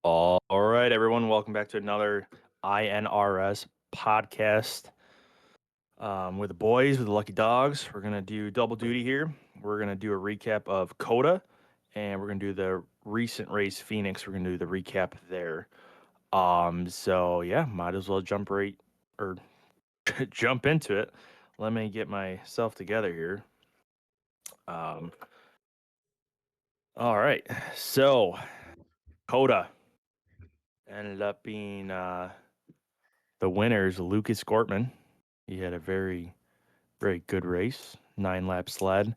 All right, everyone, welcome back to another iNRS podcast with the boys, with the Lucky Dogs. We're going to do double duty here. We're going to do a recap of COTA, and we're going to do the recent race Phoenix. We're going to do the recap there. So yeah, might as well jump right or jump into it. Let me get myself together here. Um, all right, so COTA ended up being the winners, Lucas Gortman. He had a very good race, 9 lap sled.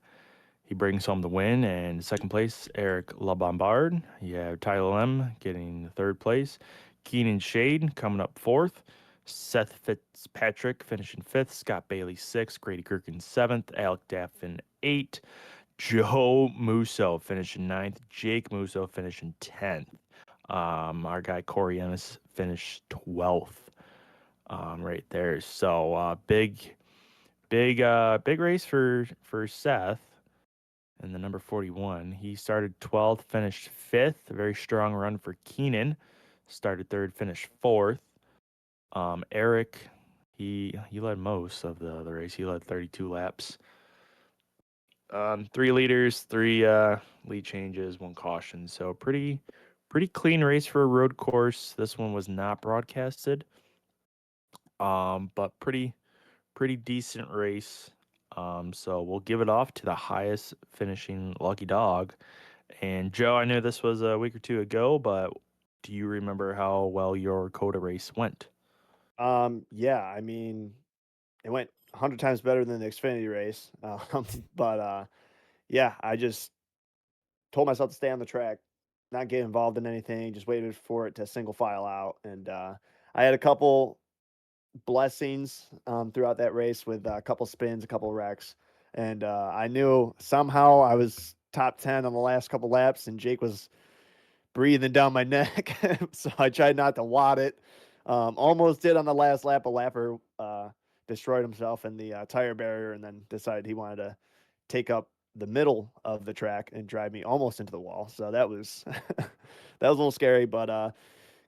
He brings home the win. And second place, Eric LaBombard. You have Tyler M getting third place. Keenan Shade coming up fourth. Seth Fitzpatrick finishing fifth. Scott Bailey sixth. Grady Gherkin seventh. Alec Daffin eighth. Joe Musso finishing ninth. Jake Musso finishing 10th. Our guy Corey Ennis finished 12th. Right there. So big race for Seth in the number 41. He started 12th, finished 5th. A very strong run for Keenan. Started 3rd, finished 4th. Eric, he led most of the race. He led 32 laps. 3 leaders, 3 lead changes, 1 caution. So pretty clean race for a road course. This one was not broadcasted. But pretty decent race. So we'll give it off to the highest finishing lucky dog. And Joe, I know this was a week or two ago, but do you remember how well your COTA race went? Yeah, I mean, it went 100 times better than the Xfinity race. But yeah, I just told myself to stay on the track, not get involved in anything, just waited for it to single file out. And I had a couple blessings throughout that race with a couple spins, a couple wrecks. And I knew somehow I was top 10 on the last couple laps, and Jake was breathing down my neck. So I tried not to wad it. Almost did on the last lap. A lapper destroyed himself in the tire barrier and then decided he wanted to take up the middle of the track and drive me almost into the wall. So that was that was a little scary, but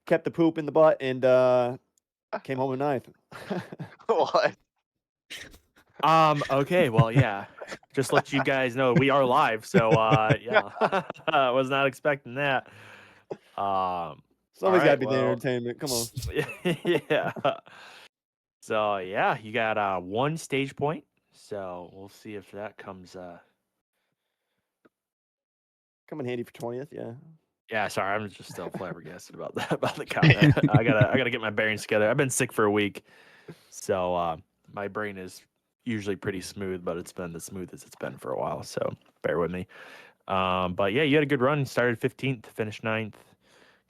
kept the poop in the butt and came home in ninth. What? Okay, well, yeah. Just let you guys know we are live, so yeah. I was not expecting that. All Somebody's got to right, be the well, entertainment. Come on. yeah. So yeah, you got 1 stage point. So we'll see if that comes Come in handy for 20th. Yeah. yeah, sorry, I'm just still flabbergasted about that about the comment. I gotta get my bearings together. I've been sick for a week, so my brain is usually pretty smooth, but it's been the smoothest it's been for a while. So bear with me. But yeah, you had a good run. Started 15th, finished 9th,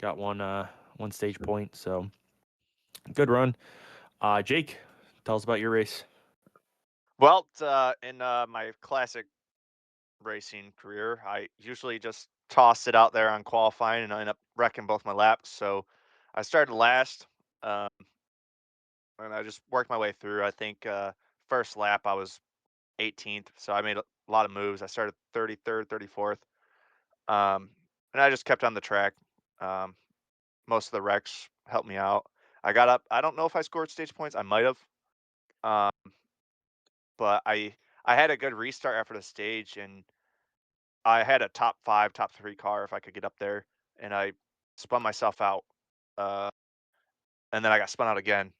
got 1 stage point. So good run. Jake, tell us about your race. Well, in my classic racing career, I usually just toss it out there on qualifying and I end up wrecking both my laps. So I started last, um, and I just worked my way through. I think first lap I was 18th, so I made a lot of moves. I started 33rd, 34th, um, and I just kept on the track. Um, most of the wrecks helped me out. I got up. I don't know if I scored stage points. I might have. Um, but I had a good restart after the stage, and I had a top 5, top 3 car if I could get up there, and I spun myself out, uh, and then I got spun out again.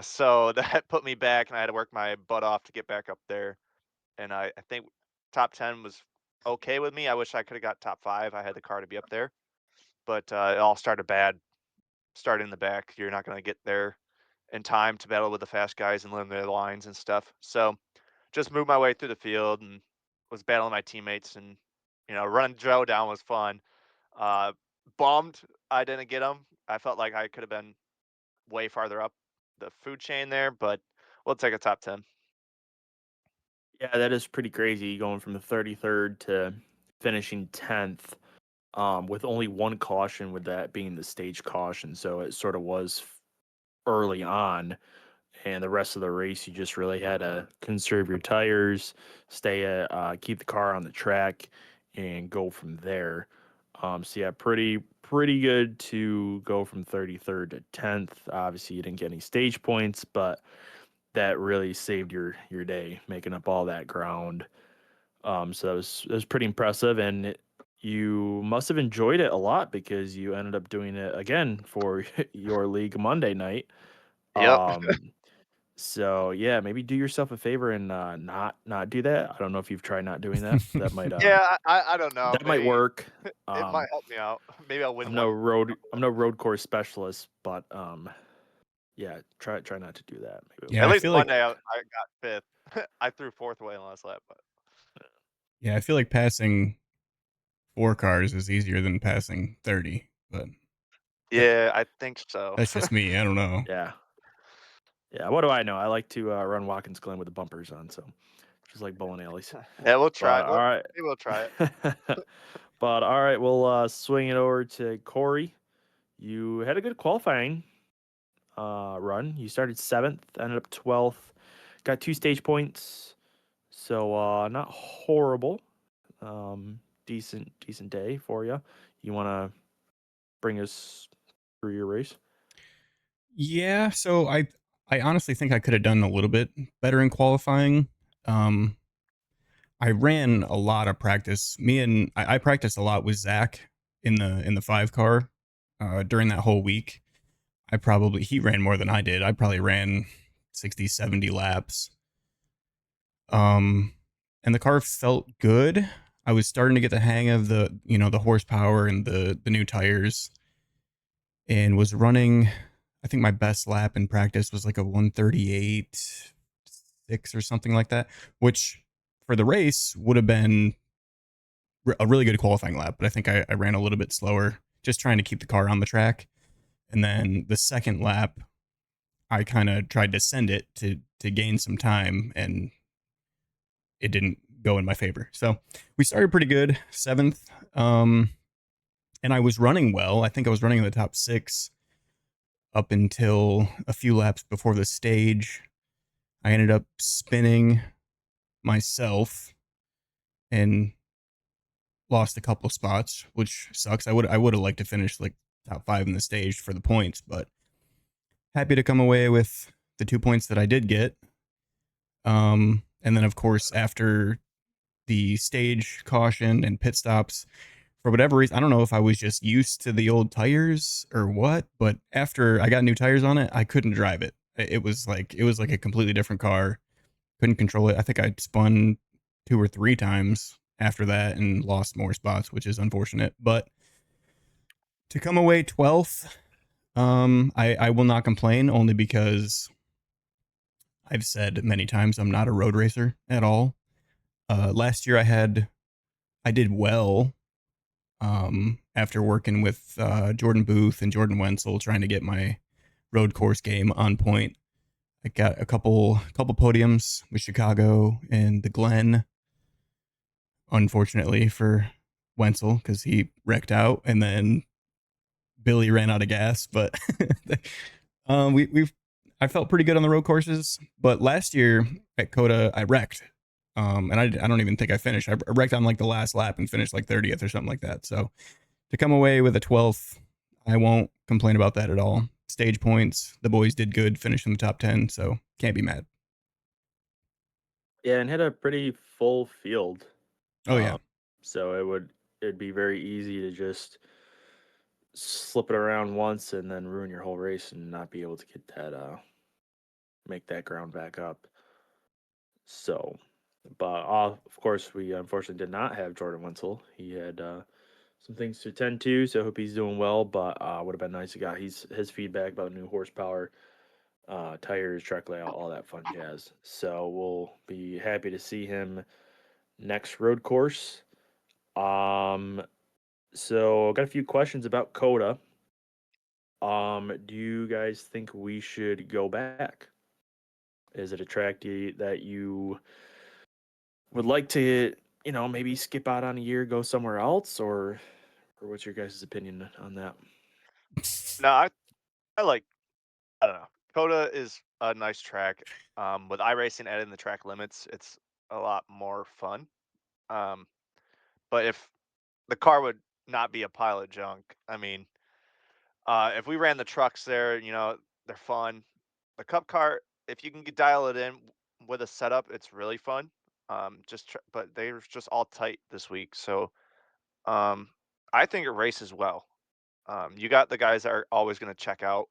So that put me back, and I had to work my butt off to get back up there, and I think top 10 was okay with me. I wish I coulda got top 5. I had the car to be up there, but, it all started bad. Starting in the back, you're not gonna get there in time to battle with the fast guys and learn their lines and stuff. So just moved my way through the field and was battling my teammates and running Joe down was fun. Uh, Bummed I didn't get him. I felt like I could have been way farther up the food chain there, but we'll take a top 10. Yeah, that is pretty crazy going from the 33rd to finishing 10th. With only 1 caution, with that being the stage caution. So it sort of was early on, and the rest of the race, you just really had to conserve your tires, keep the car on the track, and go from there. So yeah, pretty good to go from 33rd to 10th. Obviously, you didn't get any stage points, but that really saved your day, making up all that ground. So that was pretty impressive, and you must have enjoyed it a lot because you ended up doing it again for your league Monday night. Yep. Um, so yeah, maybe do yourself a favor and not do that. I don't know if you've tried not doing that. Yeah, I don't know. That might Maybe work. it might Um, help me out. Maybe I'll win I'm no one. road I'm no road course specialist, but yeah, try not to do that. Maybe At I least feel like Monday I got fifth. I threw fourth away in the last lap, but I feel like passing 4 cars is easier than passing 30, but that, yeah, I think so. that's just me. I don't know. yeah. Yeah, what do I know? I like to run Watkins Glen with the bumpers on, so just like bowling alleys. Yeah, we'll try. But Well, all right. maybe we'll try it. But all right, we'll swing it over to Corey. You had a good qualifying run. You started 7th, ended up 12th, got 2 stage points. So not horrible. Decent day for you. You want to bring us through your race? Yeah, so I honestly think I could have done a little bit better in qualifying. Um, I ran a lot of practice. I practiced a lot with Zach in the 5 car during that whole week. He ran more than I did. I probably ran 60, 70 laps. Um, and the car felt good. I was starting to get the hang of the horsepower and the new tires, and was running. I think my best lap in practice was like a 138.6 or something like that, which for the race would have been a really good qualifying lap. But I think I ran a little bit slower, just trying to keep the car on the track. And then the second lap, I kind of tried to send it to gain some time, and it didn't go in my favor. So we started pretty good, 7th. And I was running well. I think I was running in the top 6 up until a few laps before the stage. I ended up spinning myself and lost a couple spots, which sucks. I would have liked to finish like top 5 in the stage for the points, but happy to come away with the 2 points that I did get. And then of course after the stage caution and pit stops, for whatever reason, I don't know if I was just used to the old tires or what, but after I got new tires on it, I couldn't drive it. It was like a completely different car. Couldn't control it. I think I spun 2 or 3 times after that and lost more spots, which is unfortunate. But to come away 12th, I will not complain, only because I've said many times I'm not a road racer at all. Last year I did well after working with Jordan Booth and Jordan Wenzel, trying to get my road course game on point. I got a couple podiums with Chicago and the Glen. Unfortunately for Wenzel, because he wrecked out, and then Billy ran out of gas. But we've I felt pretty good on the road courses. But last year at COTA, I wrecked. And I don't even think I finished. I wrecked on like the last lap and finished like 30th or something like that. So to come away with a 12th, I won't complain about that at all. Stage points, the boys did good, finished in the top 10, so can't be mad. Yeah, and hit a pretty full field. Oh yeah. So it'd be very easy to just slip it around once and then ruin your whole race and not be able to get that make that ground back up. So, but of course, we unfortunately did not have Jordan Wenzel. He had some things to attend to, so I hope he's doing well. But would have been nice to got his feedback about new horsepower, tires, track layout, all that fun jazz. So we'll be happy to see him next road course. Um, so got a few questions about Coda. Do you guys think we should go back? Is it a track that you would like to, maybe skip out on a year, go somewhere else, or what's your guys' opinion on that? No, I like. I don't know. Coda is a nice track. With iRacing adding the track limits, it's a lot more fun. Um, but if the car would not be a pile of junk. I mean, if we ran the trucks there, they're fun. The Cup car, if you can dial it in with a setup, it's really fun. But they were just all tight this week, so um, I think it races well. You got the guys that are always going to check out,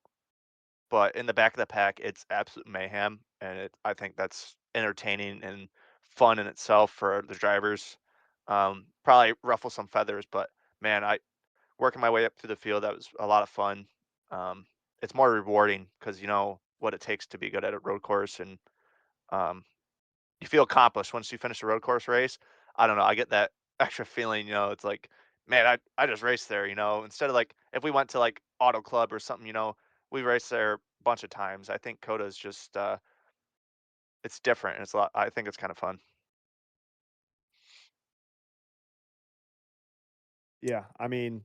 but in the back of the pack, it's absolute mayhem, and I think that's entertaining and fun in itself for the drivers. Probably ruffle some feathers, but man, I working my way up through the field, that was a lot of fun. Um, it's more rewarding because you know what it takes to be good at a road course, and um, you feel accomplished once you finish a road course race. I don't know, I get that extra feeling, it's like, man, I just raced there, instead of like if we went to like Auto Club or something, we raced there a bunch of times. I think Coda is just it's different and it's a lot. I think it's kind of fun. Yeah, I mean,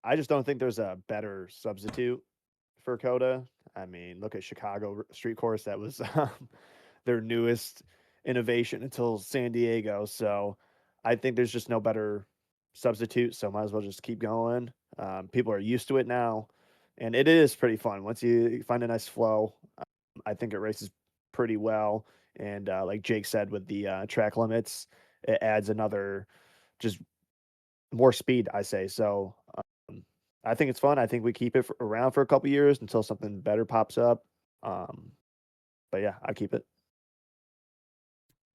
I just don't think there's a better substitute for COTA. I mean, look at Chicago Street Course. That was their newest innovation until San Diego. So I think there's just no better substitute. So might as well just keep going. People are used to it now, and it is pretty fun once you find a nice flow. I think it races pretty well. And like Jake said, with the track limits, it adds another just more speed, I say. So I think it's fun. I think we keep it around for a couple years until something better pops up. Um, but yeah, I keep it.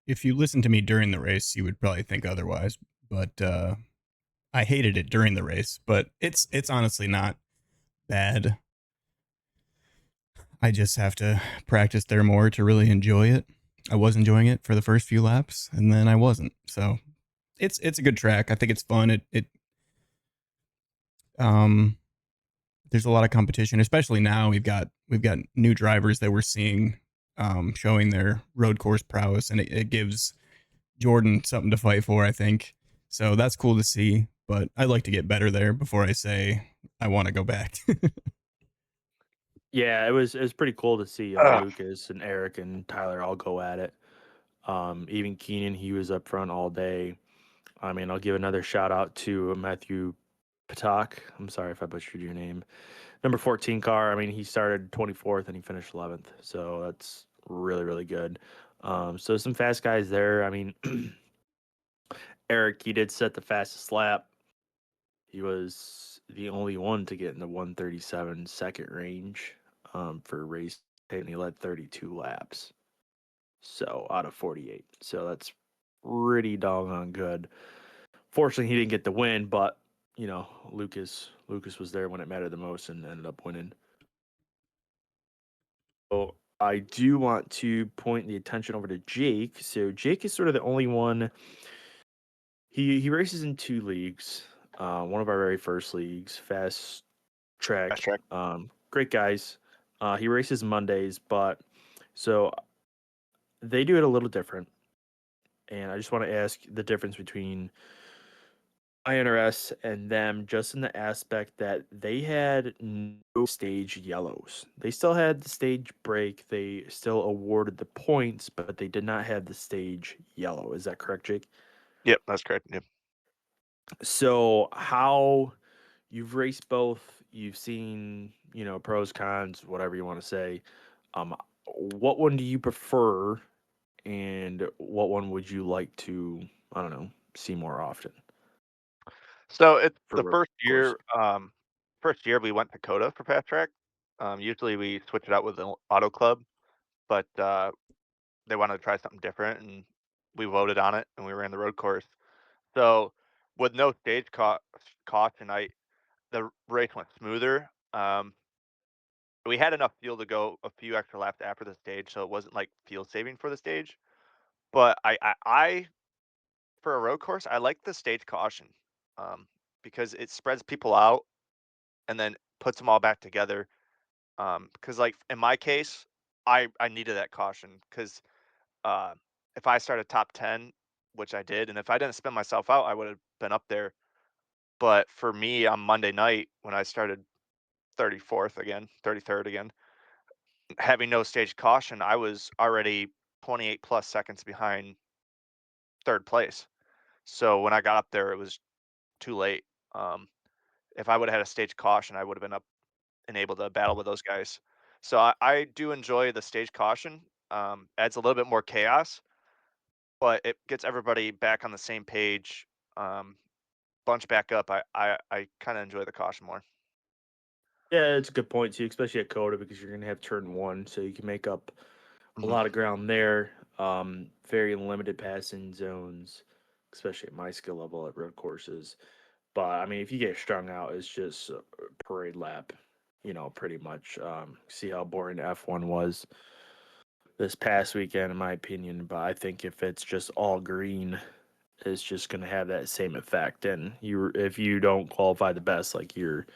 If you listened to me during the race, you would probably think otherwise. But I hated it during the race. But it's honestly not bad. I just have to practice there more to really enjoy it. I was enjoying it for the first few laps, and then I wasn't. So it's a good track. I think it's fun. It um there's a lot of competition, especially now. We've got new drivers that we're seeing showing their road course prowess, and it gives Jordan something to fight for, I think. So that's cool to see. But I'd like to get better there before I say I want to go back. Yeah, it was pretty cool to see Ugh. Lucas and Eric and Tyler all go at it. Even Keenan, he was up front all day. I mean, I'll give another shout out to Matthew Patak. I'm sorry if I butchered your name. Number 14 car. I mean, he started 24th and he finished 11th. So that's really, really good. So some fast guys there. I mean, Eric, he did set the fastest lap. He was the only one to get in the 137 second range for a race, and he led 32 laps. So out of 48. So that's pretty doggone good. Fortunately, he didn't get the win, but Lucas was there when it mattered the most and ended up winning. So I do want to point the attention over to Jake. So Jake is sort of the only one. He races in two leagues. One of our very first leagues, Fast Track. Fast track. Great guys. He races Mondays, but so they do it a little different. And I just want to ask the difference between iNRS and them, just in the aspect that they had no stage yellows. They still had the stage break. They still awarded the points, but they did not have the stage yellow. Is that correct, Jake? Yep, that's correct. Yep. So how you've raced both, you've seen, pros, cons, whatever you want to say. What one do you prefer, and what one would you like to, I don't know, see more often So it's for the road first course? year. First year we went to Coda for fast track. Usually we switch it out with the Auto Club, but they wanted to try something different, and we voted on it, and we ran the road course. So with no caution, the race went smoother. We had enough fuel to go a few extra laps after the stage, so it wasn't like fuel saving for the stage. But I for a road course, I like the stage caution, um, because it spreads people out and then puts them all back together. Because like in my case, I needed that caution because uh, if I started top 10, which I did, and if I didn't spin myself out, I would have been up there. But for me on Monday night when I started 34th again, 33rd again, having no stage caution, I was already 28 plus seconds behind third place. So when I got up there, it was too late. If I would have had a stage caution, I would have been up and able to battle with those guys. So I do enjoy the stage caution. Adds a little bit more chaos, but it gets everybody back on the same page. Um, bunch back up. I kind of enjoy the caution more. Yeah, it's a good point too, especially at Coda because you're gonna have turn one, so you can make up a Mhm. lot of ground there. Very limited passing zones, especially at my skill level at road courses. But I mean, if you get strung out, it's just a parade lap, pretty much. See how boring F1 was this past weekend, in my opinion. But I think if it's just all green, it's just going to have that same effect. And if you don't qualify the best, like you're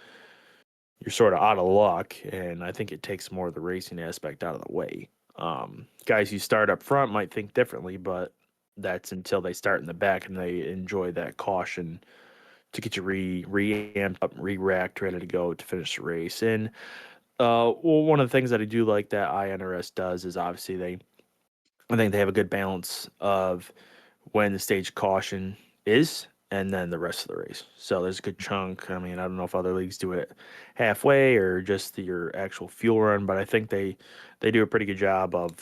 sort of out of luck. And I think it takes more of the racing aspect out of the way. Guys who start up front might think differently, but that's until they start in the back and they enjoy that caution to get you re-amped up, re-racked, ready to go to finish the race. And well, one of the things that I do like that iNRS does is obviously I think they have a good balance of when the stage caution is and then the rest of the race. So there's a good chunk. I mean, I don't know if other leagues do it halfway or just your actual fuel run, but I think they do a pretty good job of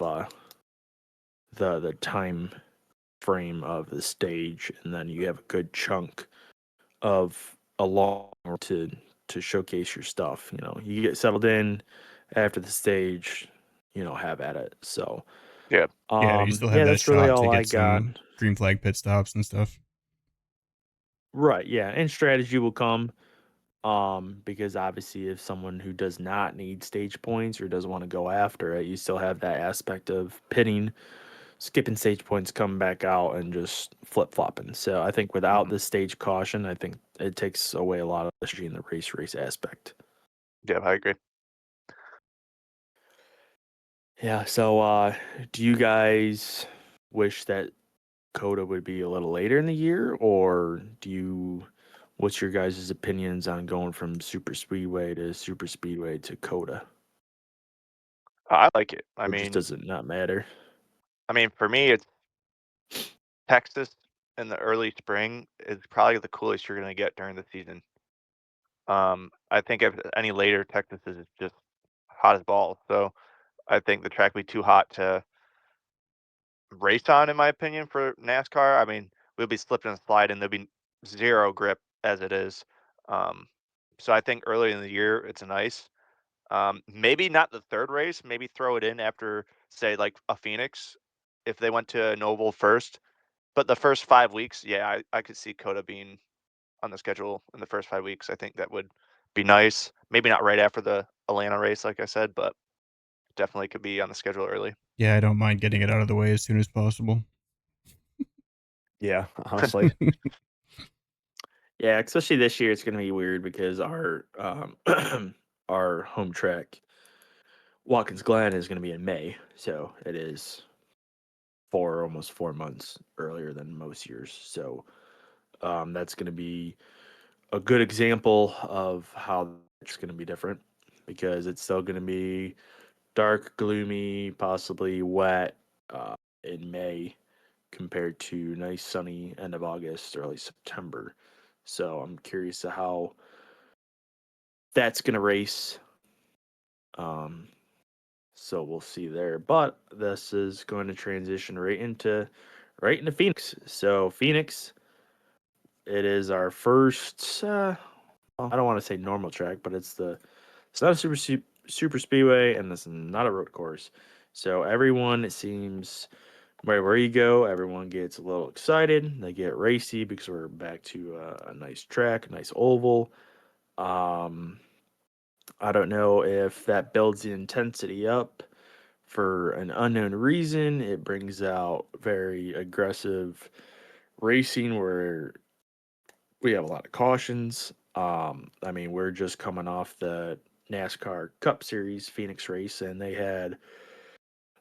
the time frame of the stage, and then you have a good chunk of a long to showcase your stuff. You get settled in after the stage, have at it. So, Yeah. Yeah, you still have yeah, that that's really shot to all I get got. some green flag pit stops and stuff. Right, yeah, and strategy will come. Because obviously, if someone who does not need stage points or doesn't want to go after it, you still have that aspect of pitting, skipping stage points, coming back out, and just flip flopping. So I think without Mhm. the stage caution, I think it takes away a lot of the strategy in the race aspect. Yeah, I agree. Yeah. So, do you guys wish that Coda would be a little later in the year, or what's your guys' opinions on going from Super Speedway to Super Speedway to Coda? I like it. Or just does it not matter? I mean, for me, it's Texas in the early spring is probably the coolest you're gonna get during the season. I think if any later, Texas is just hot as balls. So I think the track would be too hot to race on, in my opinion, for NASCAR. I mean, we'll be slipping and sliding. There'll be zero grip as it is. Um, so I think early in the year, it's nice. Maybe not the third race. Maybe throw it in after, say, like a Phoenix, if they went to an oval first. But the first 5 weeks, yeah, I could see Coda being on the schedule in the first 5 weeks. I think that would be nice. Maybe not right after the Atlanta race, like I said, but definitely could be on the schedule early. Yeah, I don't mind getting it out of the way as soon as possible. Yeah, honestly. Yeah, especially this year, it's going to be weird because our our home track, Watkins Glen, is going to be in May, so it is almost 4 months earlier than most years. So that's going to be a good example of how it's going to be different because it's still going to be dark, gloomy, possibly wet in May compared to nice sunny end of August, early September. So I'm curious to how that's going to race. Um, so we'll see there. But this is going to transition right into Phoenix. So Phoenix, it is our first. Well, I don't want to say normal track, but it's not a super speedway, and it's not a road course. So everyone, it seems, wherever you go, everyone gets a little excited. They get racy because we're back to a nice track, a nice oval. Um, I don't know if that builds the intensity up for an unknown reason. It brings out very aggressive racing where we have a lot of cautions. I mean, we're just coming off the NASCAR Cup Series Phoenix race, and they had, I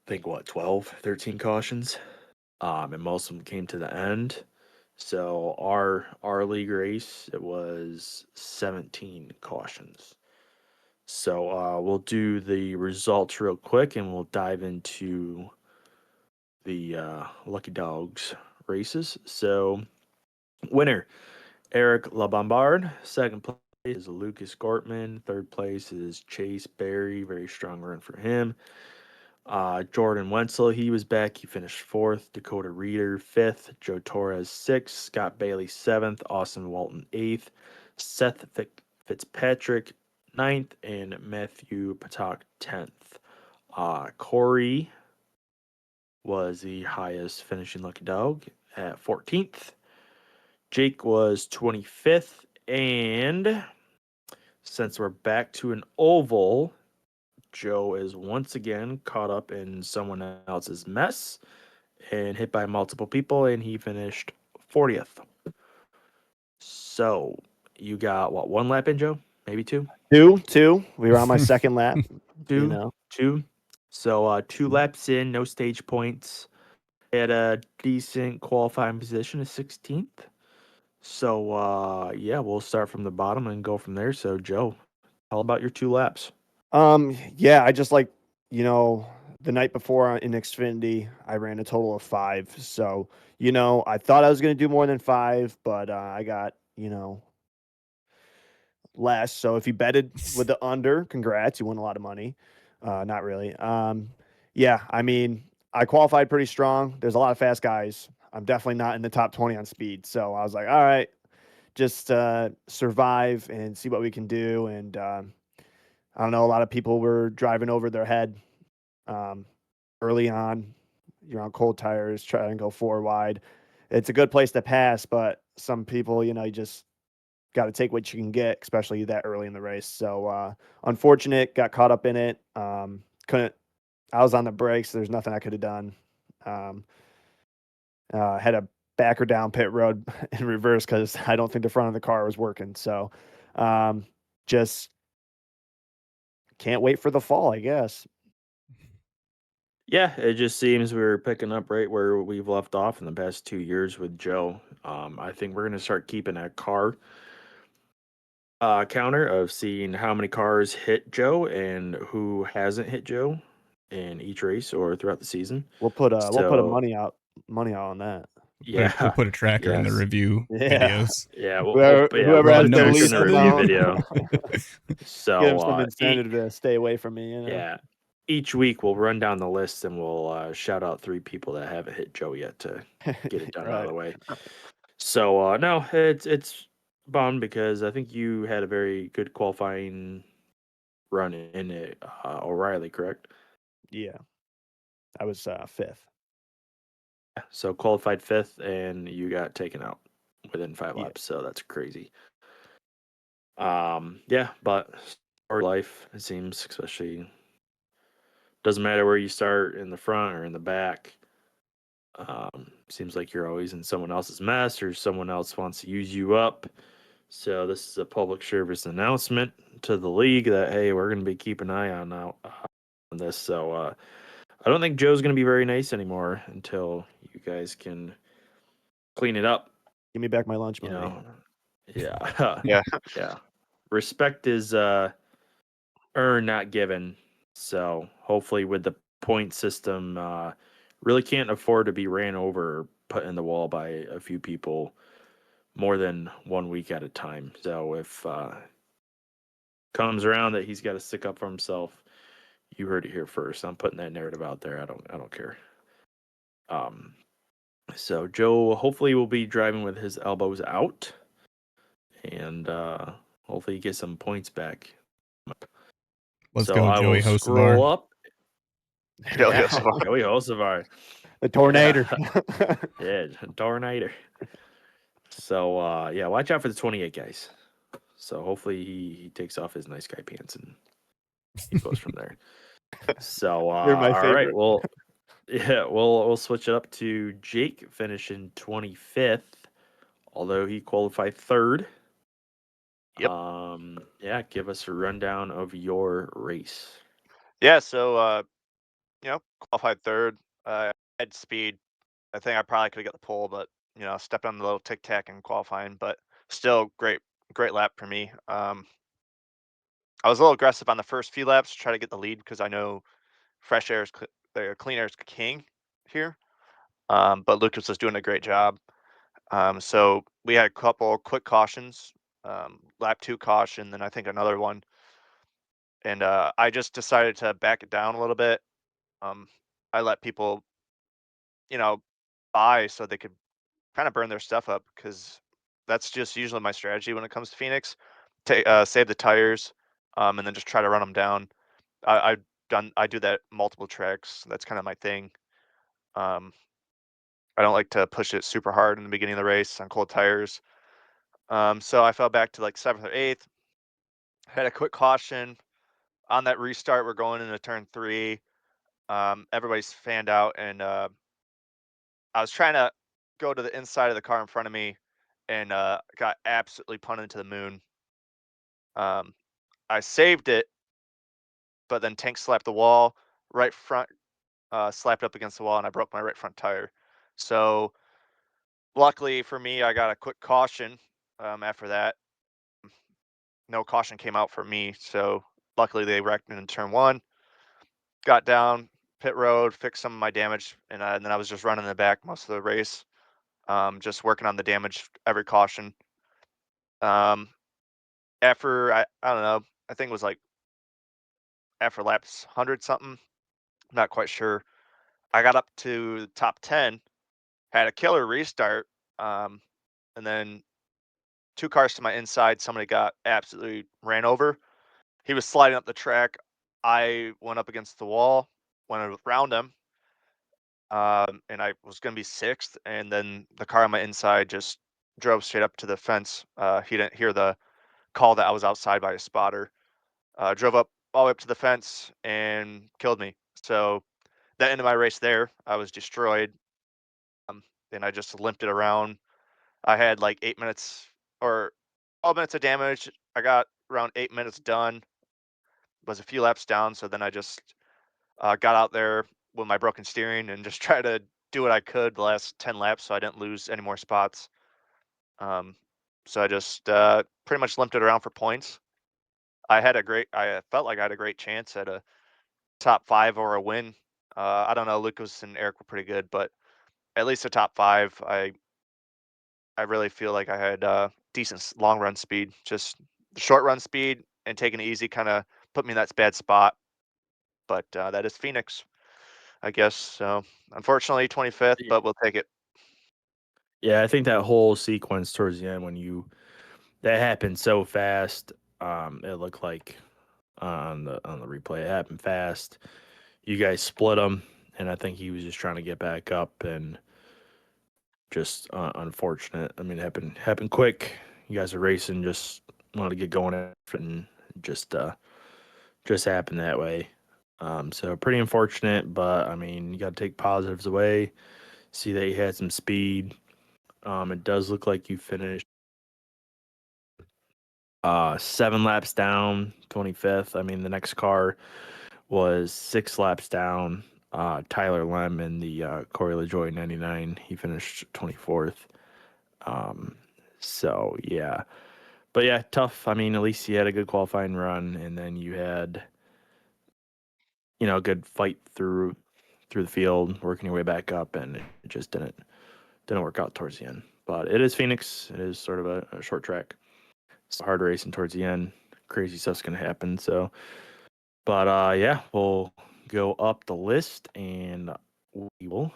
think, what, 12, 13 cautions. And most of them came to the end. So our league race, it was 17 cautions. So we'll do the results real quick, and we'll dive into the Lucky Dogs races. So winner Eric LaBombard. Second place is Lucas Gortman. Third place is Chase Berry. Very strong run for him. Jordan Wenzel, he was back. He finished fourth. Dakota Reeder, fifth. Joe Torres, sixth. Scott Bailey, seventh. Austin Walton, eighth. Seth Fitzpatrick, ninth. And Matthew Patak, 10th. Corey was the highest finishing lucky dog at 14th. Jake was 25th. And since we're back to an oval, Joe is once again caught up in someone else's mess and hit by multiple people, and he finished 40th. So you got what, one lap in, Joe? Maybe two? Two. We were on my second lap. Two. You know. Two. So 2 laps in, no stage points. At a decent qualifying position of 16th. So yeah, we'll start from the bottom and go from there. So Joe, tell about your 2 laps. Yeah, I just like, the night before in Xfinity, I ran a total of 5. So, I thought I was going to do more than 5, but I got, less. So if you betted with the under, congrats, you won a lot of money. Not really. Yeah, I mean, I qualified pretty strong. There's a lot of fast guys. I'm definitely not in the top 20 on speed. So I was like, all right, just survive and see what we can do. And I don't know, a lot of people were driving over their head early on. You're on cold tires, trying to go 4 wide. It's a good place to pass, but some people, you just got to take what you can get, especially that early in the race. So unfortunate, got caught up in it. Couldn't. I was on the brakes. There's nothing I could have done. Had a backer down pit road in reverse because I don't think the front of the car was working. So just can't wait for the fall, I guess. Yeah, it just seems we're picking up right where we've left off in the past 2 years with Joe. I think we're gonna start keeping a car counter of seeing how many cars hit Joe and who hasn't hit Joe in each race or throughout the season. We'll put a So money out on that. yeah, We'll put a tracker in the yes, review Yeah. videos. yeah, Whoever we'll Rod put has a the number tracker in least the review 7. video. Give him some So incentive to stay away from me. yeah, each week we'll run down the list and we'll shout out 3 people that haven't hit Joe yet to get it done out of Right. the way. So no, it's bummed because I think you had a very good qualifying run in it, O'Reilly, correct? Yeah. I was 5th. So qualified 5th, and you got taken out within 5 Yeah. laps. So that's crazy. Yeah, but our life, it seems, especially doesn't matter where you start in the front or in the back. Seems like you're always in someone else's mess or someone else wants to use you up. So this is a public service announcement to the league that hey, we're going to be keeping an eye on this. So I don't think Joe's going to be very nice anymore until you guys can clean it up. Give me back my lunch You money. know, yeah, Yeah. yeah. Respect is earned, not given. So hopefully, with the point system, really can't afford to be ran over or put in the wall by a few people more than 1 week at a time. So if comes around that he's got to stick up for himself, you heard it here first. I'm putting that narrative out there. I don't care. So Joe hopefully will be driving with his elbows out, and hopefully he gets some points back. Let's So go, I Joey will scroll Hocevar. up. Joey Yeah, Hocevar. Joey Hocevar. The tornado. Yeah, tornado. So yeah, watch out for the 28 guys. So hopefully he takes off his nice guy pants and he goes from there. So You're my all right, favorite. well, yeah, we'll switch it up to Jake finishing 25th, although he qualified 3rd. Yep. Yeah, give us a rundown of your race. Yeah. So qualified 3rd. Had speed. I think I probably could have got the pole, but stepped on the little tic tac in qualifying. But still, great lap for me. I was a little aggressive on the first few laps to try to get the lead because I know fresh air is clean air is king here. But Lucas was doing a great job. So we had a couple quick cautions, lap 2 caution, then I think another one. And I just decided to back it down a little bit. Um, I let people, you know, buy so they could kind of burn their stuff up because that's just usually my strategy when it comes to Phoenix. Save the tires, and then just try to run them down. I do that multiple tracks. That's kind of my thing. Um, I don't like to push it super hard in the beginning of the race on cold tires. So I fell back to like 7th or 8th. Had a quick caution on that restart. We're going into turn 3. Everybody's fanned out, and I was trying to go to the inside of the car in front of me, and got absolutely punted into the moon. Um, I saved it, but then tank slapped the wall. Right front slapped up against the wall, and I broke my right front tire. So luckily for me, I got a quick caution after that. No caution came out for me, so luckily they wrecked me in turn 1. Got down pit road, fixed some of my damage, and then I was just running in the back most of the race, just working on the damage every caution. Um, after I don't know, I think it was like after laps 100 something, not quite sure. I got up to the top 10, had a killer restart, um, and then 2 cars to my inside, somebody got absolutely ran over. He was sliding up the track. I went up against the wall, went around him, and I was going to be 6th. And then the car on my inside just drove straight up to the fence. He didn't hear the call that I was outside by a spotter. Drove up all the way up to the fence and killed me. So that ended my race there. I was destroyed, um, and I just limped it around. I had like 8 minutes or 12 minutes of damage. I got around 8 minutes done. Was a few laps down, so then I just got out there with my broken steering and just try to do what I could the last 10 laps so I didn't lose any more spots. Um, so I just pretty much limped it around for points. I felt like I had a great chance at a top 5 or a win. I don't know, Lucas and Eric were pretty good, but at least a top 5. I really feel like I had decent long run speed. Just the short run speed and taking it easy kind of put me in that bad spot. But that is Phoenix, I guess. So unfortunately, 25th, Yeah, but we'll take it. yeah, I think that whole sequence towards the end that happened so fast. It looked like on the replay it happened fast. You guys split him, and I think he was just trying to get back up, and just unfortunate. I mean, it happened quick. You guys are racing, just wanted to get going, and just just happened that way. So pretty unfortunate, but I mean, you got to take positives away. See that you had some speed. It does look like you finished 7 laps down, 25th. I mean, the next car was 6 laps down. Tyler Lem in the Corey LaJoy 99. He finished 24th. Um, so yeah, but yeah, tough. I mean, at least you had a good qualifying run, and then you had a good fight through the field, working your way back up, and it just didn't work out towards the end. But it is Phoenix. It is sort of a short track. It's hard racing towards the end. Crazy stuff's gonna happen. So, but yeah, we'll go up the list and we will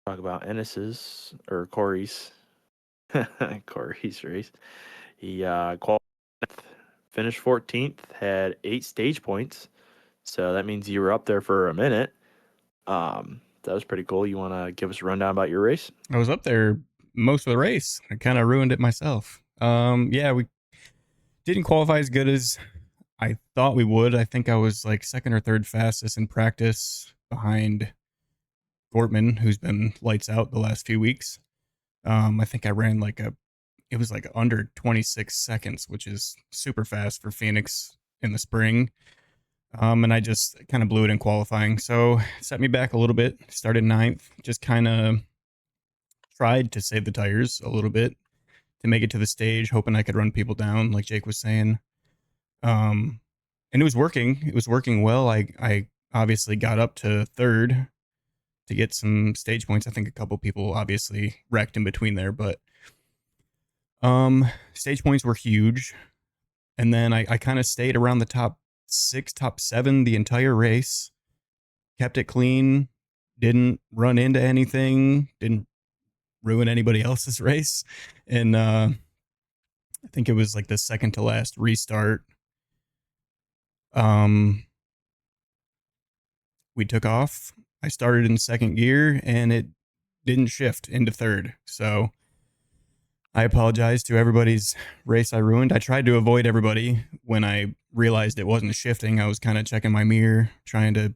talk about Ennis's or Corey's Corey's race. He qualified, finished 14th, had 8 stage points. So that means you were up there for a minute. That was pretty cool. You want to give us a rundown about your race? I was up there most of the race. I kind of ruined it myself. Yeah, we didn't qualify as good as I thought we would. I think I was like 2nd or 3rd fastest in practice behind Gortman, who's been lights out the last few weeks. I think I ran it was like under 26 seconds, which is super fast for Phoenix in the spring. And I just kind of blew it in qualifying. So set me back a little bit, started 9th, just kind of tried to save the tires a little bit to make it to the stage, hoping I could run people down, like Jake was saying. And it was working. It was working well. I obviously got up to 3rd to get some stage points. I think a couple people obviously wrecked in between there, but stage points were huge. And then I kind of stayed around the top 6, top 7 the entire race. Kept it clean, didn't run into anything, didn't ruin anybody else's race. And I think it was like the second to last restart. We took off. I started in second gear and it didn't shift into third. So I apologize to everybody's race I ruined. I tried to avoid everybody when I realized it wasn't shifting. I was kind of checking my mirror, trying to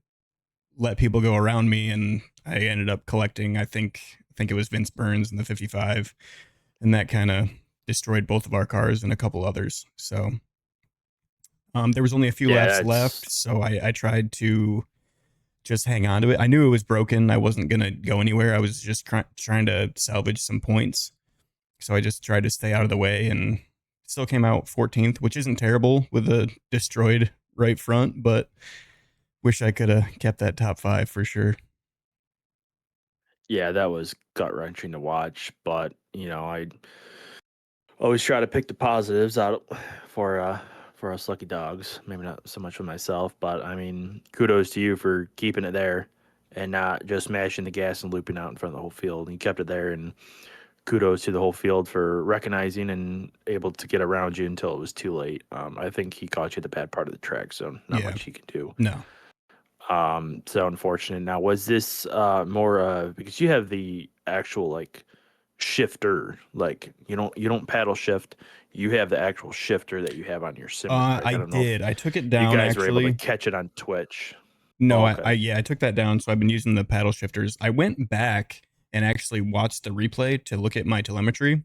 let people go around me, and I ended up collecting, I think it was Vince Burns in the 55, and that kind of destroyed both of our cars and a couple others. So there was only a few laps left, so I tried to just hang on to it. I knew it was broken. I wasn't going to go anywhere. I was just trying to salvage some points. So I just tried to stay out of the way and still came out 14th, which isn't terrible with a destroyed right front, but wish I could have kept that top 5 for sure. Yeah, that was gut-wrenching to watch, but, I always try to pick the positives out for us lucky dogs. Maybe not so much for myself, but, I mean, kudos to you for keeping it there and not just mashing the gas and looping out in front of the whole field. You kept it there, and kudos to the whole field for recognizing and able to get around you until it was too late. I think he caught you at the bad part of the track, so not much he could do. No. So unfortunate. Now, was this more because you have the actual like shifter, like you don't paddle shift, you have the actual shifter that you have on your sim. I don't know did. I took it down. You guys actually were able to catch it on Twitch. No, okay. I took that down. So I've been using the paddle shifters. I went back and actually watched the replay to look at my telemetry,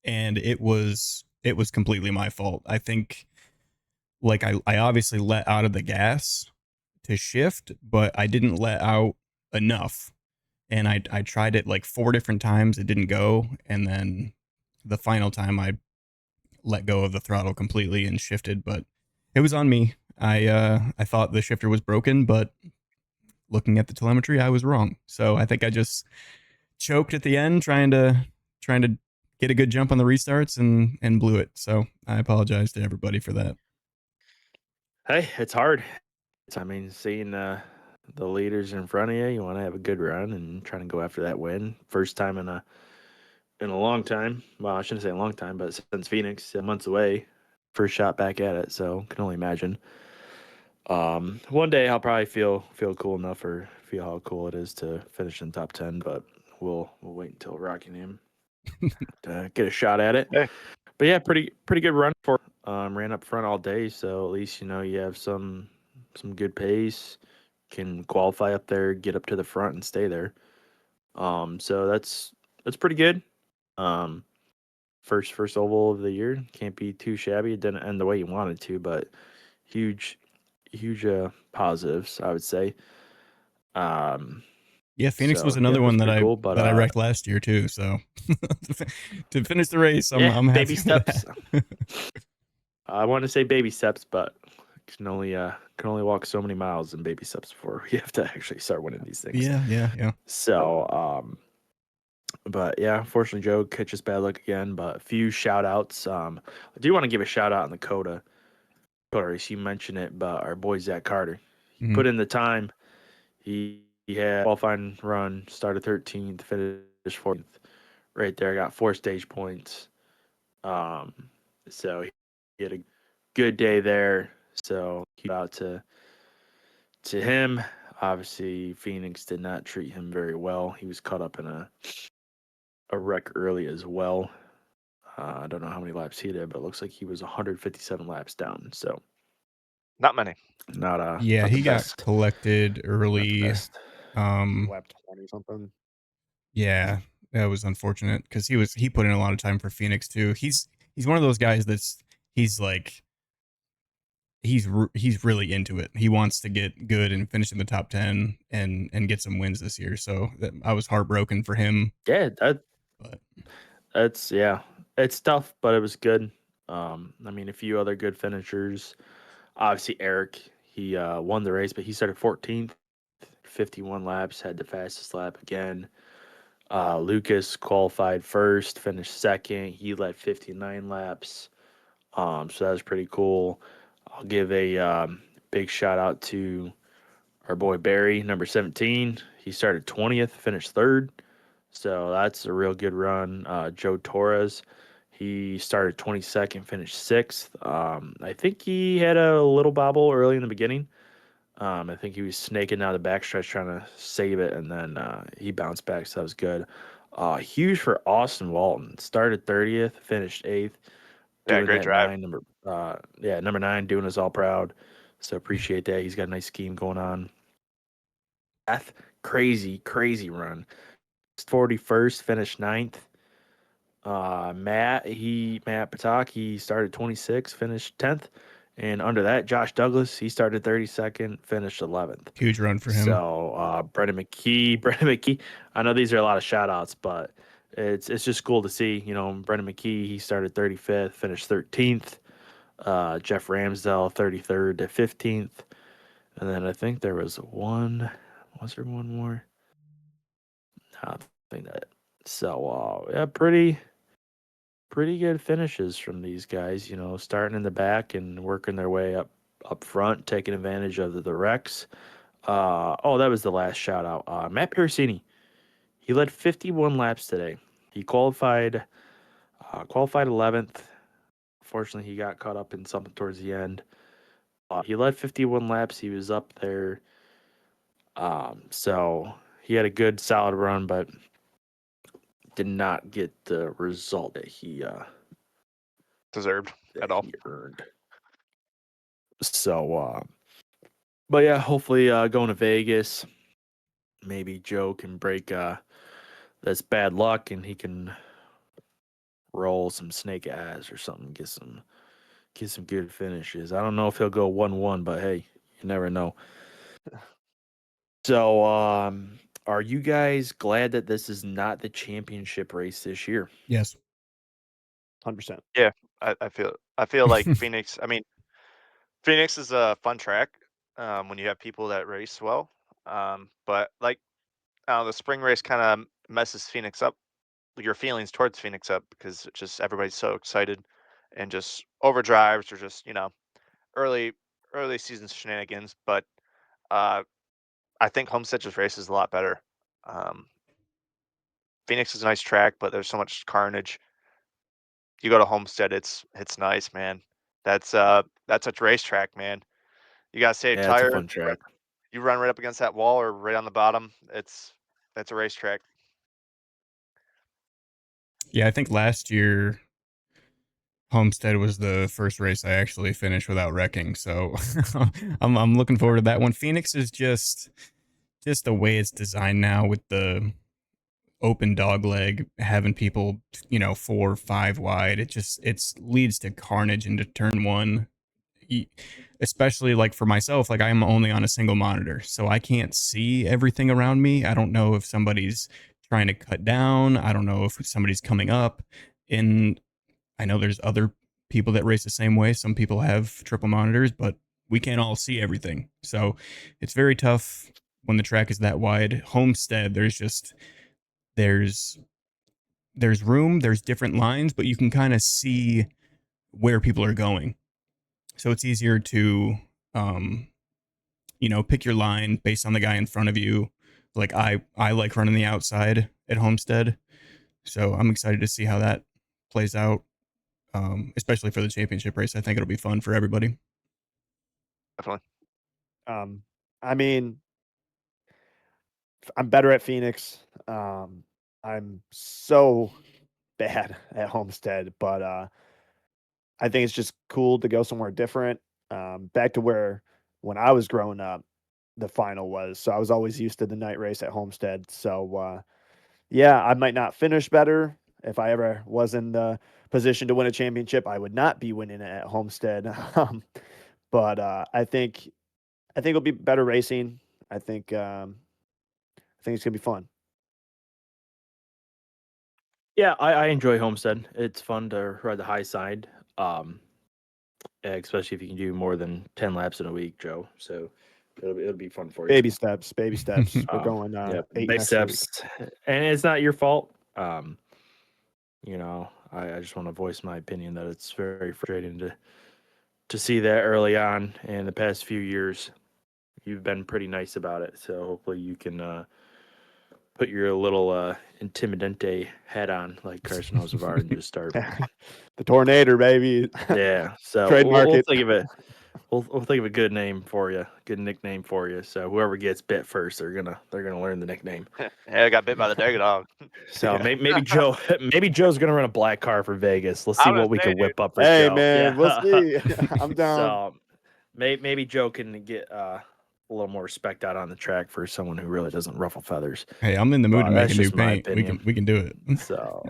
and it was completely my fault. I think like I obviously let out of the gas to shift, but I didn't let out enough. And I tried it like 4 different times. It didn't go. And then the final time I let go of the throttle completely and shifted, but it was on me. I thought the shifter was broken, but looking at the telemetry, I was wrong. So I think I just choked at the end trying to get a good jump on the restarts and blew it. So I apologize to everybody for that. Hey, it's hard. I mean, seeing the leaders in front of you, you want to have a good run and trying to go after that win. First time in a long time. Well, I shouldn't say a long time, but since Phoenix, months away, first shot back at it. So can only imagine. One day I'll probably feel cool enough or feel how cool it is to finish in top 10, but we'll wait until Rockingham to get a shot at it. Hey. But yeah, pretty good run for ran up front all day, so at least you have some good pace, can qualify up there, get up to the front and stay there. So that's pretty good. First oval of the year, can't be too shabby. It didn't end the way you wanted to, but huge positives, I would say. Yeah, Phoenix was another one that cool, I wrecked last year too. So to finish the race, I'm happy baby with steps. that. I want to say baby steps, but can only walk so many miles in baby steps before we have to actually start winning these things. Yeah. So, but yeah, unfortunately, Joe catches bad luck again. But a few shout outs. I do want to give a shout out on the COTA race. You mentioned it, but our boy Zach Carter put in the time. He had a qualifying run, started 13th, finished 14th. Right there, got 4 stage points. So he had a good day there. So shout out to him. Obviously, Phoenix did not treat him very well. He was caught up in a wreck early as well. I don't know how many laps he did, but it looks like he was 157 laps down. So not many. Not he got best. collected early. Lap 20 something. Yeah, that was unfortunate because he put in a lot of time for Phoenix too. He's one of those guys that's he's really into it. He wants to get good and finish in the top 10 and get some wins this year. So I was heartbroken for him. Yeah, it's tough, but it was good. I mean, a few other good finishers. Obviously, Eric, he won the race, but he started 14th, 51 laps, had the fastest lap again. Lucas qualified first, finished second. He led 59 laps. So that was pretty cool. I'll give a big shout out to our boy Barry, number 17. He started 20th, finished third. So that's a real good run. Joe Torres, he started 22nd, finished sixth. I think he had a little bobble early in the beginning. I think he was snaking down the backstretch trying to save it, and then he bounced back, so that was good. Huge for Austin Walton. Started 30th, finished eighth, Yeah, doing great that drive. number 9, doing us all proud. So appreciate that. He's got a nice scheme going on. Beth, crazy run. 41st, finished 9th. Matt Patak, he started 26th, finished 10th. And under that, Josh Douglas, he started 32nd, finished 11th. Huge run for him. So Brendan McKee, I know these are a lot of shout outs, but it's just cool to see. Brendan McKee, he started 35th, finished 13th. Jeff Ramsdell, 33rd to 15th. And then I think there was one more? No, I think that. So yeah, pretty good finishes from these guys, starting in the back and working their way up front, taking advantage of the wrecks. That was the last shout out. Matt Piercini, he led 51 laps today. He qualified 11th. Fortunately, he got caught up in something towards the end. He led 51 laps. He was up there. So he had a good solid run, but did not get the result that he Deserved at all. earned. So, but yeah, hopefully going to Vegas, maybe Joe can break that's bad luck and he can roll some snake eyes or something, get some good finishes. I don't know if he'll go 1-1, but hey, you never know. So, are you guys glad that this is not the championship race this year? Yes. 100%. Yeah, I feel like Phoenix. I mean, Phoenix is a fun track when you have people that race well. But like, the spring race kind of messes Phoenix up. Your feelings towards Phoenix up because it's just everybody's so excited and just overdrives or just early season shenanigans. But uh, I think Homestead just races a lot better. Um, Phoenix is a nice track, but there's so much carnage. You go to Homestead, it's nice, man. That's a racetrack, man. You gotta save Yeah, it's a tires. fun track. You run right up against that wall or right on the bottom. That's a racetrack. Yeah, I think last year Homestead was the first race I actually finished without wrecking, so I'm looking forward to that one. Phoenix is just the way it's designed now with the open dog leg, having people 4 5 wide. It leads to carnage into turn one. Especially like for myself, like I'm only on a single monitor, so I can't see everything around me. I don't know if somebody's trying to cut down. I don't know if somebody's coming up. And I know there's other people that race the same way. Some people have triple monitors, but we can't all see everything. So it's very tough when the track is that wide. Homestead, there's room, there's different lines, but you can kind of see where people are going. So it's easier to pick your line based on the guy in front of you. Like I like running the outside at Homestead. So I'm excited to see how that plays out. Especially for the championship race. I think it'll be fun for everybody. Definitely. I mean, I'm better at Phoenix. I'm so bad at Homestead, but I think it's just cool to go somewhere different. Back to where when I was growing up, the final was. So I was always used to the night race at Homestead. So yeah, I might not finish better. If I ever was in the position to win a championship, I would not be winning it at Homestead. But I think it'll be better racing. I think it's gonna be fun. Yeah, I enjoy Homestead. It's fun to ride the high side, especially if you can do more than 10 laps in a week, Joe. So It'll be fun for you. Baby steps. Baby steps. We're going yeah, 8 big next week. steps, and it's not your fault. You know, I just want to voice my opinion that it's very frustrating to see that early on. In the past few years, you've been pretty nice about it, so hopefully you can put your little intimidante hat on like Carson Ozavar and just start. The Tornado, baby. Yeah, so Trademark we'll it. think of it. We'll think of a good name for you, good nickname for you. So whoever gets bit first, they're gonna learn the nickname. Yeah, I got bit by the Dagger Dog. So Yeah. maybe Joe's gonna run a black car for Vegas. Let's see I was what we saying, can whip up for Hey, Joe. man, we'll Yeah. see. I'm down. So maybe Joe can get a little more respect out on the track for someone who really doesn't ruffle feathers. Hey, I'm in the mood But to make that's a new just my paint. opinion. We can do it. So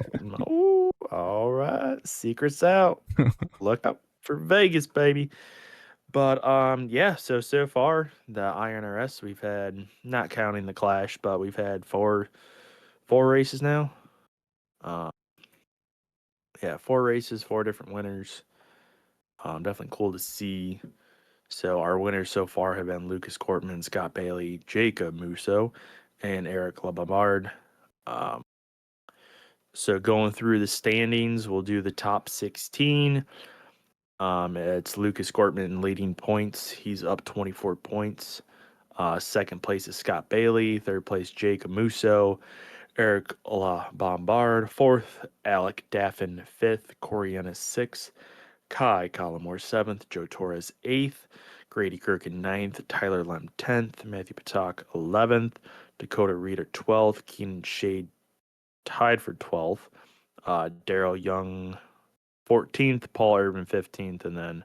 ooh, all right, secrets out. Look up for Vegas, baby. But yeah, so far the iNRS we've had, not counting the Clash, but we've had four races now. Yeah, 4 races, 4 different winners. Definitely cool to see. So our winners so far have been Lucas Cortman, Scott Bailey, Jacob Musso, and Eric LeBavard. Um, so going through the standings, we'll do the top 16. It's Lucas Cortman leading points. He's up 24 points. Second place is Scott Bailey. Third place, Jacob Musso. Eric Bombard. Fourth, Alec Daffin. Fifth, Corey Ennis. Sixth, Kai Collimore. Seventh, Joe Torres. Eighth, Grady Kirkin. Ninth, Tyler Lem. 10th, Matthew Patak. 11th, Dakota Reeder. 12th, Keenan Shade tied for 12th. Daryl Young 14th, Paul Irvin 15th, and then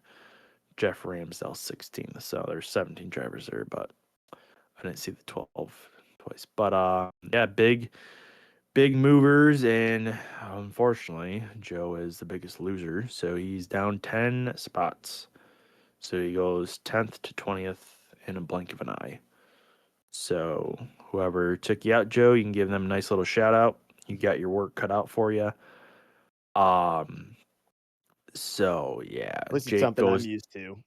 Jeff Ramsdale 16th. So there's 17 drivers there, but I didn't see the 12 twice. But yeah, big movers, and unfortunately, Joe is the biggest loser. So he's down 10 spots. So he goes 10th to 20th in a blink of an eye. So whoever took you out, Joe, you can give them a nice little shout out. You got your work cut out for you. So yeah, At least it's Jake something goes. I'm used to.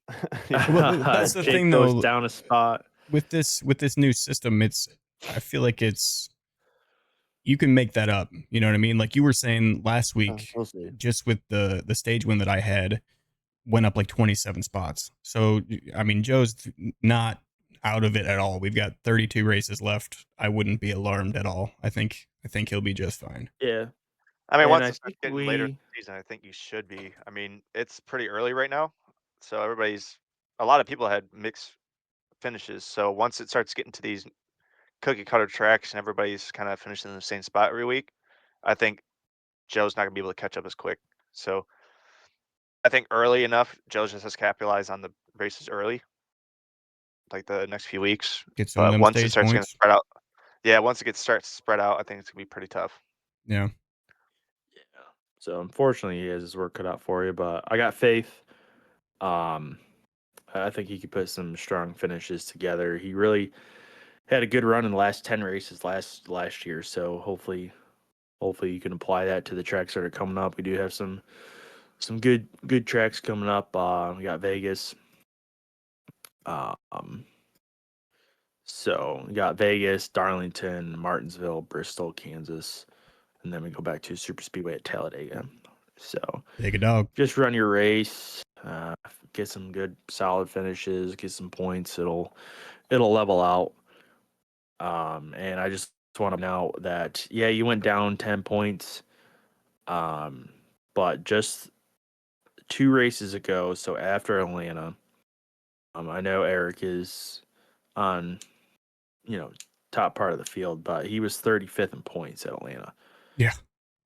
Well, that's the Jake thing, goes though. down a spot. With this new system, I feel like you can make that up. You know what I mean? Like you were saying last week, We'll see. just with the stage win that I had, went up like 27 spots. So I mean, Joe's not out of it at all. We've got 32 races left. I wouldn't be alarmed at all. I think he'll be just fine. Yeah, I mean, and once I it starts think getting later in the season, I think you should be. I mean, it's pretty early right now, so a lot of people had mixed finishes. So once it starts getting to these cookie cutter tracks and everybody's kind of finishing in the same spot every week, I think Joe's not gonna be able to catch up as quick. So I think early enough, Joe just has to capitalize on the races early, like the next few weeks. Get some of But them once it stage starts getting points. spread out, yeah, once it starts to spread out, I think it's gonna be pretty tough. Yeah. yeah. So unfortunately, he has his work cut out for you. But I got faith. Um, I think he could put some strong finishes together. He really had a good run in the last 10 races last year. So hopefully you can apply that to the tracks that are coming up. We do have some good tracks coming up. We got Vegas. So we got Vegas, Darlington, Martinsville, Bristol, Kansas, and then we go back to Super Speedway at Talladega. So Take a dog. just run your race, get some good solid finishes, get some points. It'll level out. And I just want to know that you went down 10 points, but just 2 races ago, so after Atlanta, I know Eric is on top part of the field, but he was 35th in points at Atlanta. Yeah.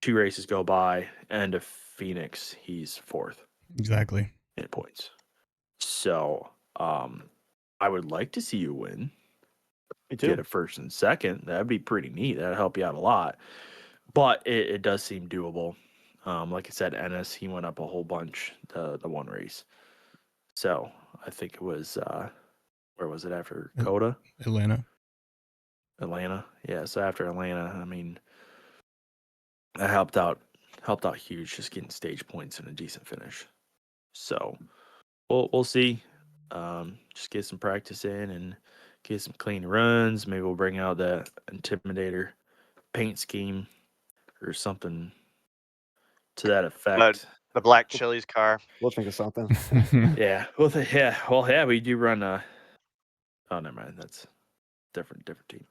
2 races go by, and to Phoenix, he's 4th Exactly. in points. So, I would like to see you win. Me too. Get a first and second. That'd be pretty neat. That'd help you out a lot. But it does seem doable. Like I said, Ennis, he went up a whole bunch the one race. So I think it was where was it after COTA? Atlanta. Yeah, so after Atlanta, I mean, that helped out huge, just getting stage points and a decent finish. So we'll see. Just get some practice in and get some clean runs. Maybe we'll bring out that Intimidator paint scheme or something to that effect. The black Chili's car. We'll think of something. Yeah. Well, we do run oh, never mind. That's different team.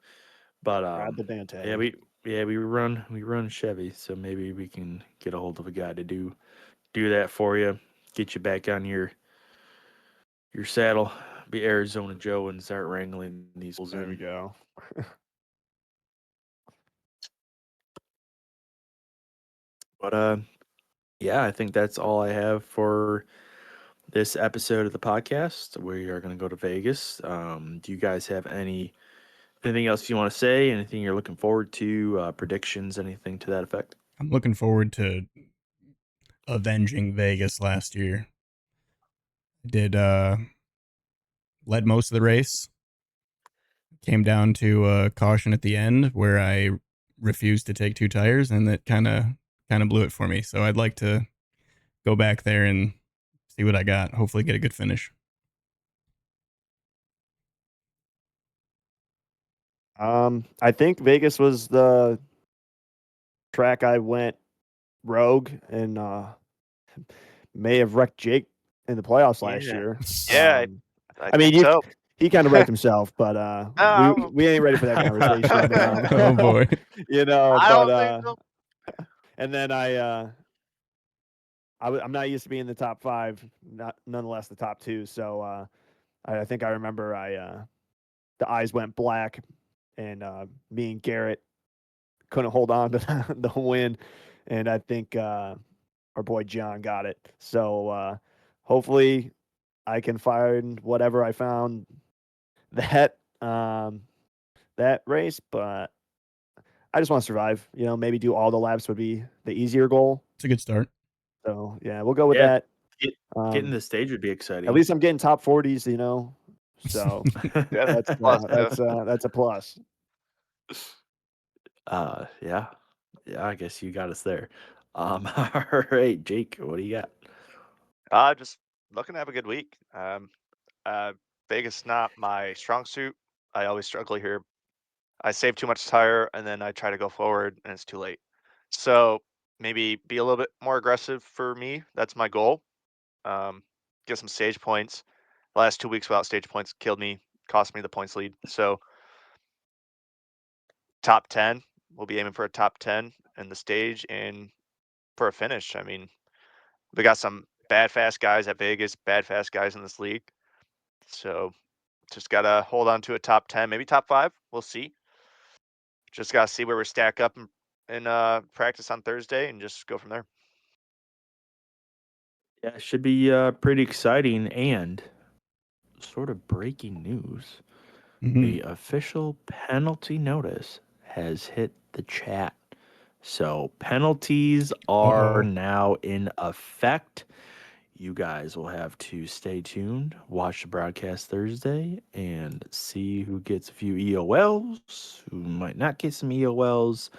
But Ride the Dante. we run Chevy, so maybe we can get a hold of a guy to do that for you, get you back on your saddle, be Arizona Joe, and start wrangling these bulls There we in. go. But yeah, I think that's all I have for this episode of the podcast. We are going to go to Vegas. Do you guys have anything else you want to say? Anything you're looking forward to? Predictions? Anything to that effect? I'm looking forward to avenging Vegas last year. I did led most of the race. Came down to caution at the end where I refused to take 2 tires, and that kind of blew it for me. So I'd like to go back there and see what I got. Hopefully get a good finish. I think Vegas was the track I went rogue and may have wrecked Jake in the playoffs last Yeah. year. Yeah, I mean, think so. he kind of wrecked himself, but we ain't ready for that conversation. Oh boy. You know, I but don't think so. and then I'm not used to being in the top 5, nonetheless the top 2. So I think I remember the eyes went black, and me and Garrett couldn't hold on to the win, and I think our boy John got it. So hopefully I can find whatever I found that that race, but I just want to survive. You know, maybe do all the laps would be the easier goal. It's a good start. So yeah, we'll go with Yeah. that. Getting the stage would be exciting. At least I'm getting top 40s, you know. So Yeah, that's plus, that's a plus. Yeah, I guess you got us there. All right, Jake, what do you got? Just looking to have a good week. Vegas not my strong suit. I always struggle here. I save too much tire and then I try to go forward and it's too late. So maybe be a little bit more aggressive for me. That's my goal. Get some stage points. The last 2 weeks without stage points killed me, cost me the points lead. So top 10, we'll be aiming for a top 10 in the stage and for a finish. I mean, we got some bad fast guys at Vegas, bad fast guys in this league. So just gotta hold on to a top 10, maybe top 5. We'll see. Just gotta see where we stack up in practice on Thursday and just go from there. Yeah, it should be pretty exciting and sort of breaking news. Mhm. The official penalty notice has hit the chat. So penalties are Uh-oh. now in effect. You guys will have to stay tuned, watch the broadcast Thursday, and see who gets a few EOLs, who might not get some EOLs,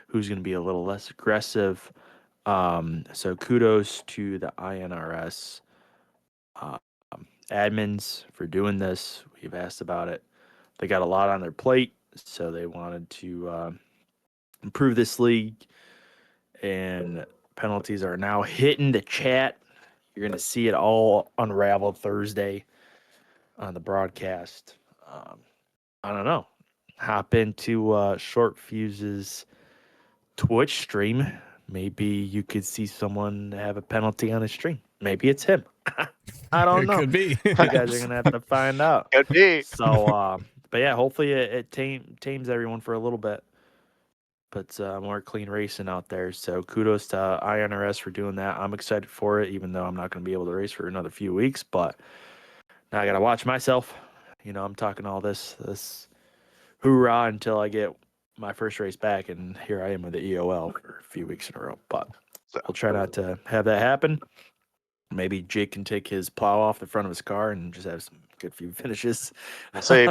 who's going to be a little less aggressive. So kudos to the iNRS admins for doing this. We've asked about it. They got a lot on their plate, so they wanted to improve this league, and penalties are now hitting the chat. You're going to see it all unravel Thursday on the broadcast. I don't know. Hop into Short Fuse's Twitch stream. Maybe you could see someone have a penalty on his stream. Maybe it's him. I don't know. It could be. You guys are gonna have to find out. Could be. So, but yeah, hopefully it tames everyone for a little bit. But more clean racing out there. So kudos to iNRS for doing that. I'm excited for it, even though I'm not going to be able to race for another few weeks. But now I got to watch myself. You know, I'm talking all this hoorah until I get my first race back, and here I am with the EOL for a few weeks in a row. But I'll try not to have that happen. Maybe Jake can take his plow off the front of his car and just have some good few finishes. We'll see.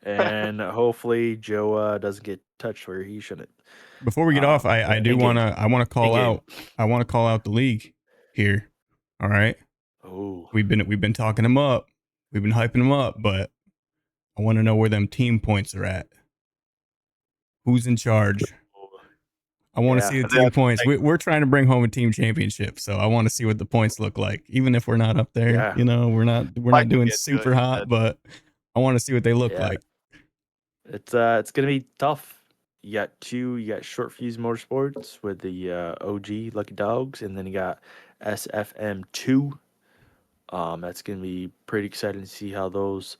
And hopefully Joe doesn't get touched where he shouldn't. Before we get off, I do want to I want to call out the league here. All right. Oh, We've been talking him up. We've been hyping them up, but I want to know where them team points are at. Who's in charge? I want to Yeah, see the and team that's the points. thing. We're trying to bring home a team championship, so I want to see what the points look like. Even if we're not up there, Yeah. you know, we're not Mike can doing get to it, super he hot, said. but I want to see what they look Yeah. like. It's gonna be tough. You got Short Fuse Motorsports with the OG Lucky Dogs, and then you got SFM2. That's gonna be pretty exciting to see how those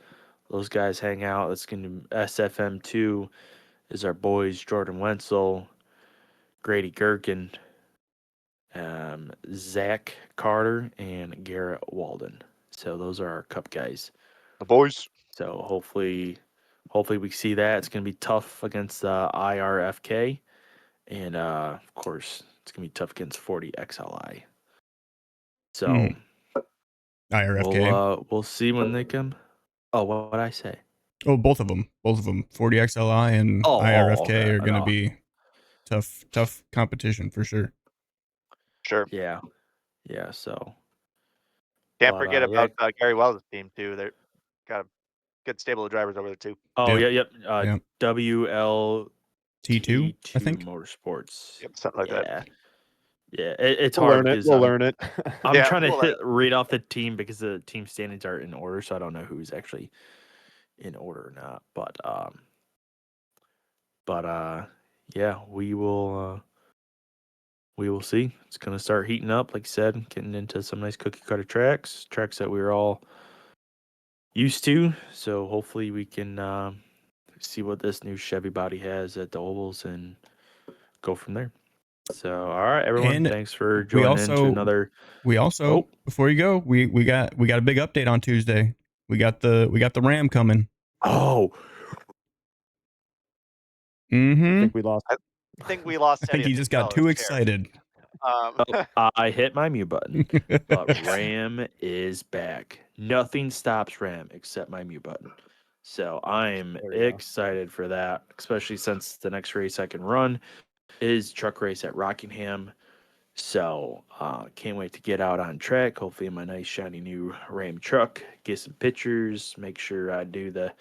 guys hang out. It's gonna SFM2 is our boys Jordan Wenzel, Grady Gherkin, Zach Carter, and Garrett Walden. So those are our Cup guys. The boys. So hopefully we see that. It's gonna be tough against IRFK, and of course it's gonna be tough against 40 XLI. So IRFK. we'll see when they come. Oh, what would I say? Oh, both of them. 40 XLI and IRFK Okay. are going to No. be tough competition for sure. Sure. Yeah. So Can't But, forget yeah. about Gary Wells' team too. They're got a good stable of drivers over there too. Oh, Yep. yep. WLT2 T2, I think. Motorsports. Yep, something like that. Yeah, it's We'll hard learn it. because We'll learn it. I'm Yeah, trying we'll to read off the team because the team standings are in order, so I don't know who's actually in order or not. But yeah, we will see. It's gonna start heating up, like I said, getting into some nice cookie cutter tracks that we were all used to. So hopefully we can see what this new Chevy body has at the ovals and go from there. So all right, everyone, And thanks for we joining in to also another. before you go, we got a big update on Tuesday. We got the Ram coming. Oh, I think we lost. I think we lost. I think Eddie. he just got fell in too his chair. excited. I hit my mute button, but Ram is back. Nothing stops Ram except my mute button. So I'm There we go. excited for that, especially since the next race I can run is truck race at Rockingham. So can't wait to get out on track. Hopefully in my nice shiny new Ram truck, get some pictures, make sure I do the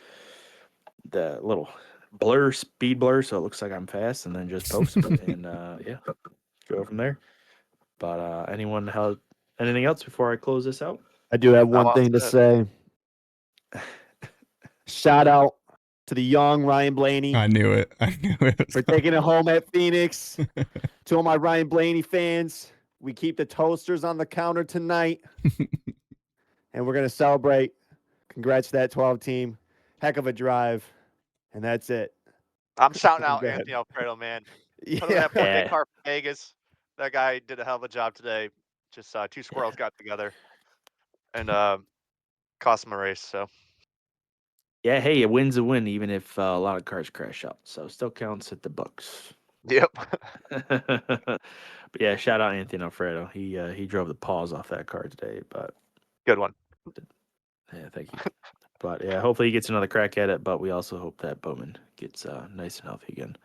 little speed blur so it looks like I'm fast, and then just post them and yeah, go from there. But anyone have anything else before I close this out? I do have one all thing to set. say. Shout out to the young Ryan Blaney I knew it. for taking it home at Phoenix. To all my Ryan Blaney fans, we keep the toasters on the counter tonight, and we're going to celebrate. Congrats to that 12 team. Heck of a drive. And that's it. I'm shouting out Go ahead. Anthony Alfredo, man. Put in Yeah. that 4K Yeah. car for Vegas. That guy did a hell of a job today. Just two squirrels got together and cost him a race. So Yeah, hey, a win's a win, even if a lot of cars crash out. So still counts at the books. yep. But yeah, shout out Anthony Alfredo. He drove the paws off that car today. But Good one. yeah, thank you. But yeah, hopefully he gets another crack at it. But we also hope that Bowman gets nice and healthy again.